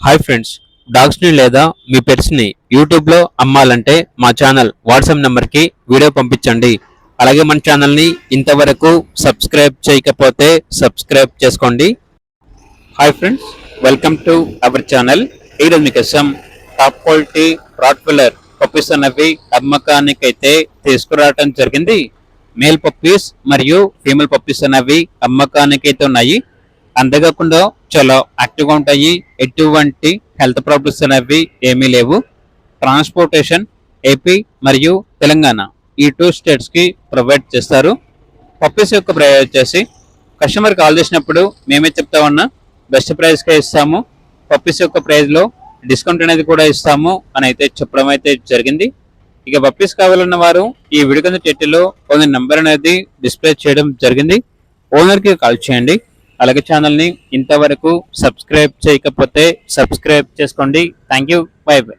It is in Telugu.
హాయ్ ఫ్రెండ్స్, డాగ్స్ని లేదా మీ పెట్స్ని యూట్యూబ్లో అమ్మాలంటే మా ఛానల్ వాట్సాప్ నెంబర్కి వీడియో పంపించండి. అలాగే మన ఛానల్ని ఇంతవరకు సబ్స్క్రైబ్ చేయకపోతే సబ్స్క్రైబ్ చేసుకోండి. Hi friends, welcome to our channel. ఈరోజు మీకోసం టాప్ క్వాలిటీ రాట్వెల్లర్ పప్పీస్ అనేవి అమ్మకానికి అయితే తీసుకురావడం జరిగింది. మేల్ పప్పీస్ మరియు ఫీమేల్ పప్పీస్ అనేవి అమ్మకానికి అయితే ఉన్నాయి. అంతేకాకుండా చాలా యాక్టివ్గా ఉంటాయి. ఎటువంటి హెల్త్ ప్రాబ్లమ్స్ అనేవి ఏమీ లేవు. ట్రాన్స్పోర్టేషన్ ఏపీ మరియు తెలంగాణ ఈ 2 స్టేట్స్కి ప్రొవైడ్ చేస్తారు. పప్పీస్ యొక్క ప్రైస్ వచ్చేసి కస్టమర్ కాల్ చేసినప్పుడు మేమే చెప్తామన్నా బెస్ట్ ప్రైస్కే ఇస్తాము. పప్పీస్ యొక్క ప్రైస్లో డిస్కౌంట్ అనేది కూడా ఇస్తాము అని అయితే చెప్పడం అయితే జరిగింది. ఇక పప్పీస్ కావాలన్న వారు ఈ వీడియో కింద టైటిల్లో ఓనర్ నెంబర్ అనేది డిస్ప్లే చేయడం జరిగింది. ఓనర్కి కాల్ చేయండి. అలాగే ఛానల్ని ఇంతవరకు సబ్స్క్రైబ్ చేయకపోతే సబ్స్క్రైబ్ చేసుకోండి. Thank you. By by.